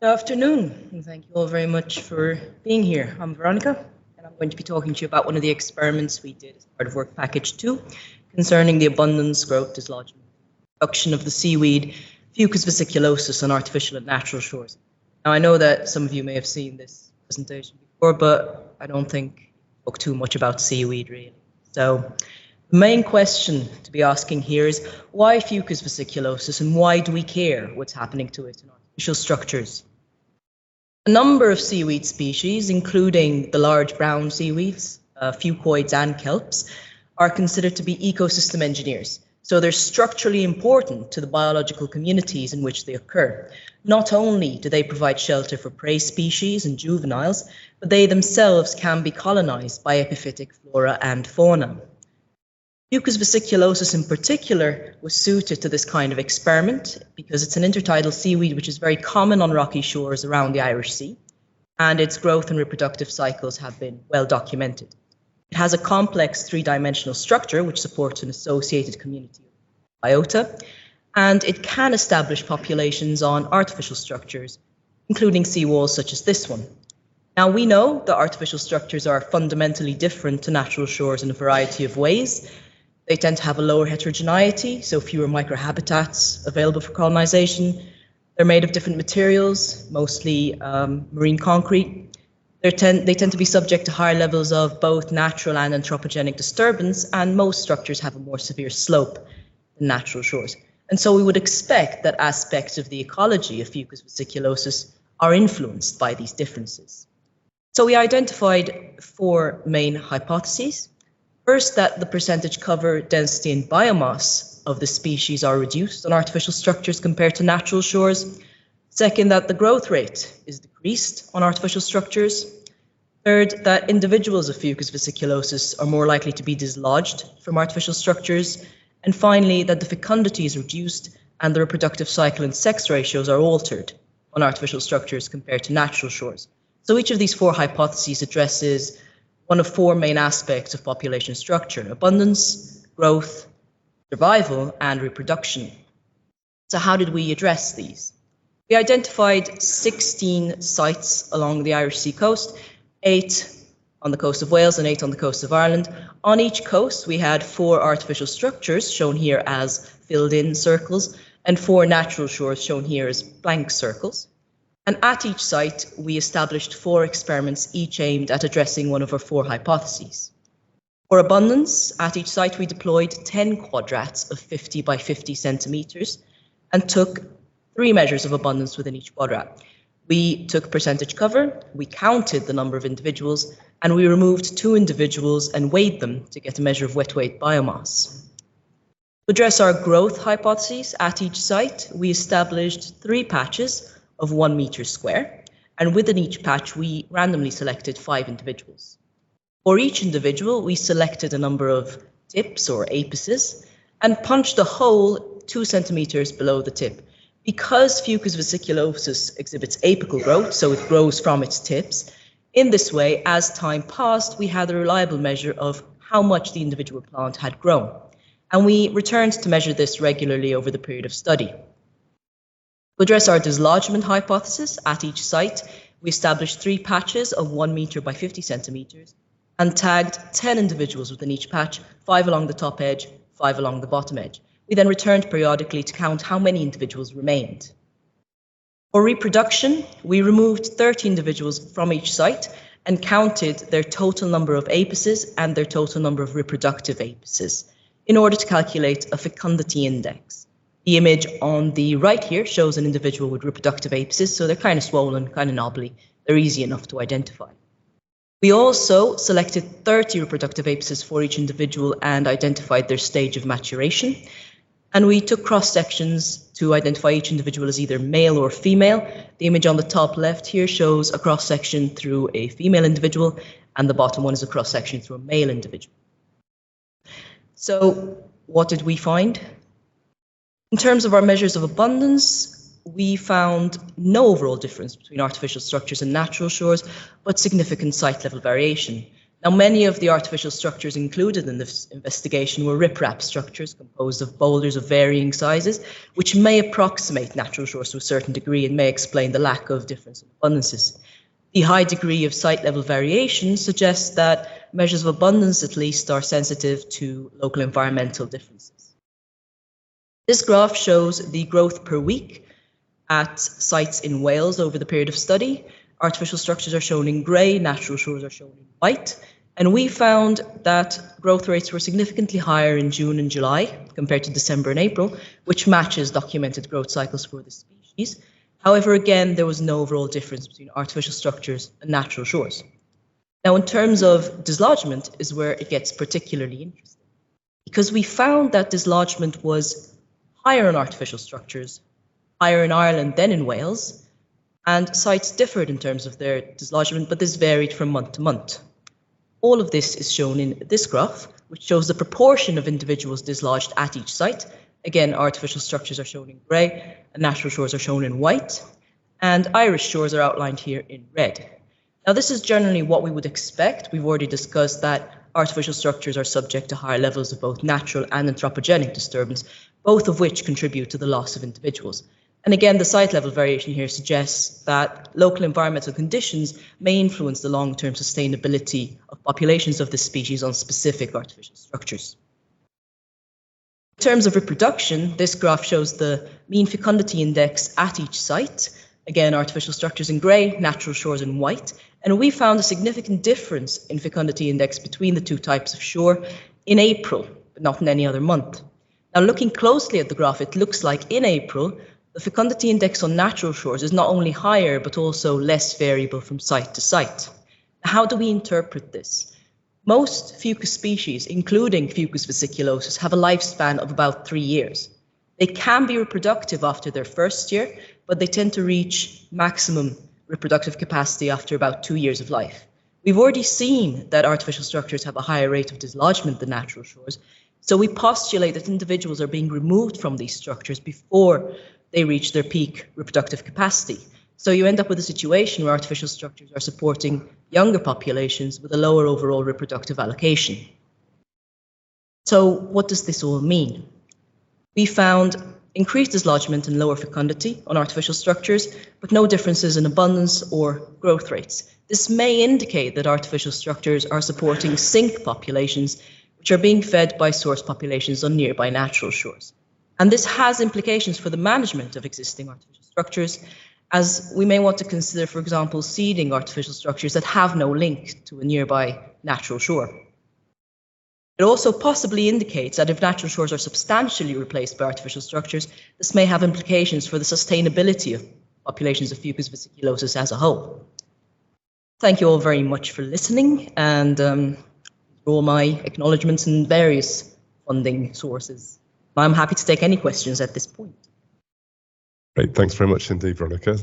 Good afternoon, and thank you all very much for being here. I'm Veronica, and I'm going to be talking to you about one of the experiments we did as part of work package 2 concerning the abundance, growth, dislodgement, production of the seaweed Fucus vesiculosus on artificial and natural shores. Now, I know that some of you may have seen this presentation before, but I don't think we spoke too much about seaweed, really. So the main question to be asking here is, why Fucus vesiculosus, and why do we care what's happening to it in artificial structures? A number of seaweed species, including the large brown seaweeds, fucoids and kelps, are considered to be ecosystem engineers. So they're structurally important to the biological communities in which they occur. Not only do they provide shelter for prey species and juveniles, but they themselves can be colonized by epiphytic flora and fauna. Fucus vesiculosus in particular was suited to this kind of experiment because it's an intertidal seaweed which is very common on rocky shores around the Irish Sea, and its growth and reproductive cycles have been well documented. It has a complex three-dimensional structure which supports an associated community of biota, and it can establish populations on artificial structures, including seawalls such as this one. Now, we know that artificial structures are fundamentally different to natural shores in a variety of ways. They tend to have a lower heterogeneity, so fewer microhabitats available for colonization. They're made of different materials, mostly marine concrete. They tend to be subject to higher levels of both natural and anthropogenic disturbance, and most structures have a more severe slope than natural shores. And so we would expect that aspects of the ecology of Fucus vesiculosus are influenced by these differences. So we identified 4 main hypotheses. First, that the percentage cover, density, and biomass of the species are reduced on artificial structures compared to natural shores. Second, that the growth rate is decreased on artificial structures. Third, that individuals of Fucus vesiculosus are more likely to be dislodged from artificial structures. And finally, that the fecundity is reduced and the reproductive cycle and sex ratios are altered on artificial structures compared to natural shores. So each of these 4 hypotheses addresses one of 4 main aspects of population structure: abundance, growth, survival, and reproduction. So how did we address these? We identified 16 sites along the Irish Sea coast, 8 on the coast of Wales and 8 on the coast of Ireland. On each coast, we had 4 artificial structures, shown here as filled-in circles, and 4 natural shores, shown here as blank circles. And at each site, we established 4 experiments, each aimed at addressing one of our 4 hypotheses. For abundance, at each site, we deployed 10 quadrats of 50 by 50 centimeters and took 3 measures of abundance within each quadrat. We took percentage cover, we counted the number of individuals, and we removed 2 individuals and weighed them to get a measure of wet weight biomass. To address our growth hypotheses, at each site, we established 3 patches of 1 meter square, and within each patch we randomly selected 5 individuals. For each individual, we selected a number of tips or apices and punched a hole 2 centimeters below the tip. Because Fucus vesiculosus exhibits apical growth, so it grows from its tips, in this way, as time passed, we had a reliable measure of how much the individual plant had grown, and we returned to measure this regularly over the period of study. To address our dislodgement hypothesis, at each site, we established 3 patches of 1 meter by 50 centimeters and tagged 10 individuals within each patch, 5 along the top edge, 5 along the bottom edge. We then returned periodically to count how many individuals remained. For reproduction, we removed 30 individuals from each site and counted their total number of apices and their total number of reproductive apices in order to calculate a fecundity index. The image on the right here shows an individual with reproductive apices, so they're kind of swollen, kind of knobbly. They're easy enough to identify. We also selected 30 reproductive apices for each individual and identified their stage of maturation. And we took cross-sections to identify each individual as either male or female. The image on the top left here shows a cross-section through a female individual, and the bottom one is a cross-section through a male individual. So what did we find? In terms of our measures of abundance, we found no overall difference between artificial structures and natural shores, but significant site-level variation. Now, many of the artificial structures included in this investigation were riprap structures composed of boulders of varying sizes, which may approximate natural shores to a certain degree and may explain the lack of difference in abundances. The high degree of site level variation suggests that measures of abundance, at least, are sensitive to local environmental differences. This graph shows the growth per week at sites in Wales over the period of study. Artificial structures are shown in grey, natural shores are shown in white, and we found that growth rates were significantly higher in June and July compared to December and April, which matches documented growth cycles for the species. However, again, there was no overall difference between artificial structures and natural shores. Now, in terms of dislodgement is where it gets particularly interesting, because we found that dislodgement was higher in artificial structures, higher in Ireland than in Wales, and sites differed in terms of their dislodgement, but this varied from month to month. All of this is shown in this graph, which shows the proportion of individuals dislodged at each site. Again, artificial structures are shown in grey, and natural shores are shown in white, and Irish shores are outlined here in red. Now, this is generally what we would expect. We've already discussed that artificial structures are subject to higher levels of both natural and anthropogenic disturbance, both of which contribute to the loss of individuals. And again, the site level variation here suggests that local environmental conditions may influence the long-term sustainability of populations of this species on specific artificial structures. In terms of reproduction, this graph shows the mean fecundity index at each site. Again, artificial structures in grey, natural shores in white. And we found a significant difference in fecundity index between the two types of shore in April, but not in any other month. Now, looking closely at the graph, it looks like in April, the fecundity index on natural shores is not only higher, but also less variable from site to site. How do we interpret this? Most Fucus species, including Fucus vesiculosus, have a lifespan of about 3 years. They can be reproductive after their first year, but they tend to reach maximum reproductive capacity after about 2 years of life. We've already seen that artificial structures have a higher rate of dislodgement than natural shores, so we postulate that individuals are being removed from these structures before they reach their peak reproductive capacity. So you end up with a situation where artificial structures are supporting younger populations with a lower overall reproductive allocation. So what does this all mean? We found increased dislodgement and lower fecundity on artificial structures, but no differences in abundance or growth rates. This may indicate that artificial structures are supporting sink populations, which are being fed by source populations on nearby natural shores. And this has implications for the management of existing artificial structures, as we may want to consider, for example, seeding artificial structures that have no link to a nearby natural shore. It also possibly indicates that if natural shores are substantially replaced by artificial structures, this may have implications for the sustainability of populations of Fucus vesiculosus as a whole. Thank you all very much for listening, and all my acknowledgements and various funding sources. I'm happy to take any questions at this point. Great, thanks very much indeed, Veronica.